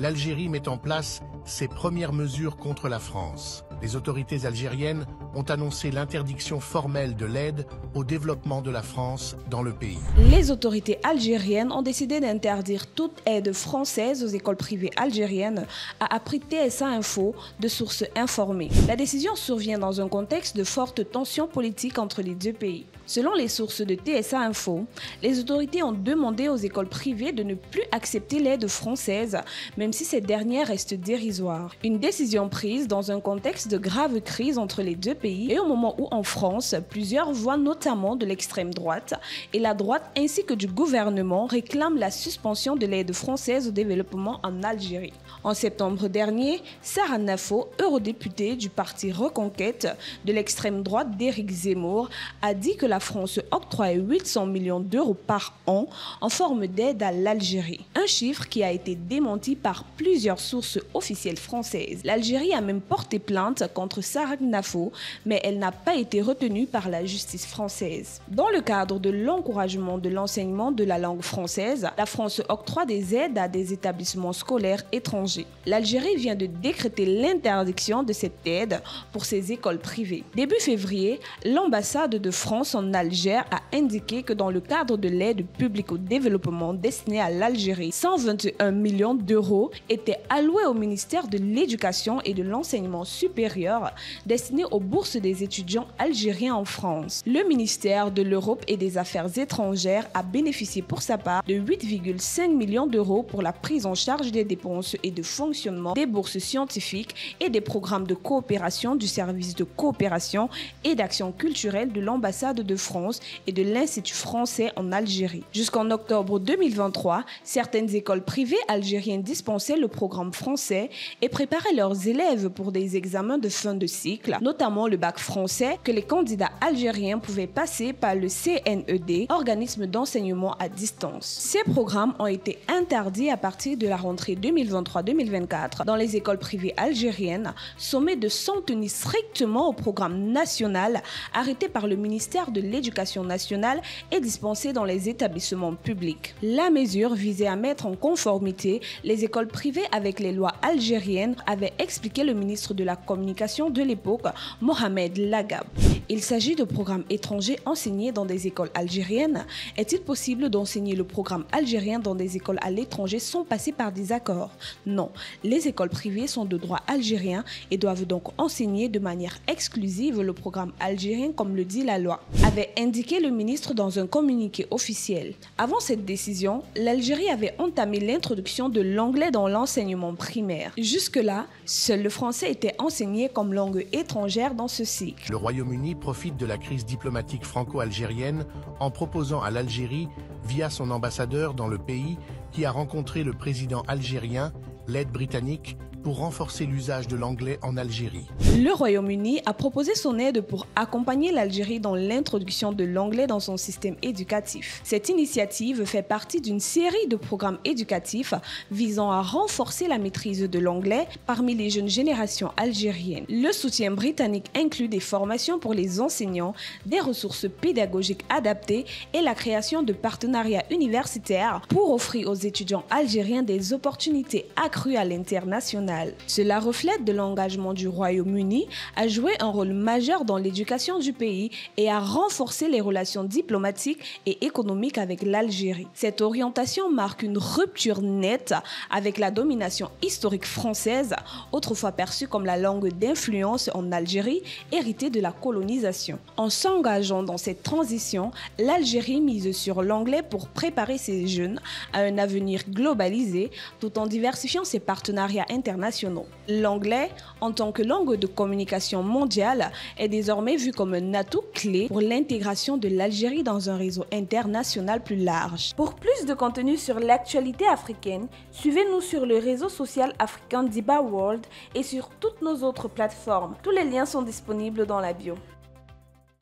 l'Algérie met en place ses premières mesures contre la France. Les autorités algériennes ont annoncé l'interdiction formelle de l'aide au développement de la France dans le pays. Les autorités algériennes ont décidé d'interdire toute aide française aux écoles privées algériennes, a appris TSA Info de sources informées. La décision survient dans un contexte de fortes tensions politiques entre les deux pays. Selon les sources de TSA Info, les autorités ont demandé aux écoles privées de ne plus accepter l'aide française, même si cette dernière reste dérisoire. Une décision prise dans un contexte de grave crise entre les deux pays et au moment où en France, plusieurs voix notamment de l'extrême droite et la droite ainsi que du gouvernement réclament la suspension de l'aide française au développement en Algérie. En septembre dernier, Sarah Nafo, eurodéputée du parti Reconquête de l'extrême droite d'Éric Zemmour, a dit que la France octroie 800 millions d'euros par an en forme d'aide à l'Algérie. Un chiffre qui a été démenti par plusieurs sources officielles françaises. L'Algérie a même porté plainte contre Sarah Nafo, mais elle n'a pas été retenue par la justice française. Dans le cadre de l'encouragement de l'enseignement de la langue française, la France octroie des aides à des établissements scolaires étrangers. L'Algérie vient de décréter l'interdiction de cette aide pour ses écoles privées. Début février, l'ambassade de France en Algérie a indiqué que dans le cadre de l'aide publique au développement destinée à l'Algérie, 121 millions d'euros étaient alloués au ministère de l'Éducation et de l'Enseignement supérieur destinés aux bourses des étudiants algériens en France. Le ministère de l'Europe et des Affaires étrangères a bénéficié pour sa part de 8,5 millions d'euros pour la prise en charge des dépenses et de fonctionnement des bourses scientifiques et des programmes de coopération du service de coopération et d'action culturelle de l'ambassade de France et de l'Institut français en Algérie. Jusqu'en octobre 2023, certaines écoles privées algériennes dispensaient le programme français et préparaient leurs élèves pour des examens de fin de cycle, notamment le bac français que les candidats algériens pouvaient passer par le CNED, organisme d'enseignement à distance. Ces programmes ont été interdits à partir de la rentrée 2023-2024 dans les écoles privées algériennes, sommées de s'en tenir strictement au programme national arrêté par le ministère de l'Éducation nationale et dispensé dans les établissements publics. La mesure visait à mettre en conformité les écoles privées avec les lois algériennes, avait expliqué le ministre de la Communication de l'époque, Mohamed Lagab. Il s'agit de programmes étrangers enseignés dans des écoles algériennes. Est-il possible d'enseigner le programme algérien dans des écoles à l'étranger sans passer par des accords? Non, les écoles privées sont de droit algérien et doivent donc enseigner de manière exclusive le programme algérien comme le dit la loi, avait indiqué le ministre dans un communiqué officiel. Avant cette décision, l'Algérie avait entamé l'introduction de l'anglais dans l'enseignement primaire. Jusque-là, seul le français était enseigné comme langue étrangère dans ce cycle. Le Royaume-Uni profite de la crise diplomatique franco-algérienne en proposant à l'Algérie, via son ambassadeur dans le pays, qui a rencontré le président algérien, l'aide britannique, pour renforcer l'usage de l'anglais en Algérie. Le Royaume-Uni a proposé son aide pour accompagner l'Algérie dans l'introduction de l'anglais dans son système éducatif. Cette initiative fait partie d'une série de programmes éducatifs visant à renforcer la maîtrise de l'anglais parmi les jeunes générations algériennes. Le soutien britannique inclut des formations pour les enseignants, des ressources pédagogiques adaptées et la création de partenariats universitaires pour offrir aux étudiants algériens des opportunités accrues à l'international. Cela reflète de l'engagement du Royaume-Uni à jouer un rôle majeur dans l'éducation du pays et à renforcer les relations diplomatiques et économiques avec l'Algérie. Cette orientation marque une rupture nette avec la domination historique française, autrefois perçue comme la langue d'influence en Algérie, héritée de la colonisation. En s'engageant dans cette transition, l'Algérie mise sur l'anglais pour préparer ses jeunes à un avenir globalisé tout en diversifiant ses partenariats internationaux. L'anglais, en tant que langue de communication mondiale, est désormais vu comme un atout clé pour l'intégration de l'Algérie dans un réseau international plus large. Pour plus de contenu sur l'actualité africaine, suivez-nous sur le réseau social africain Diba World et sur toutes nos autres plateformes. Tous les liens sont disponibles dans la bio.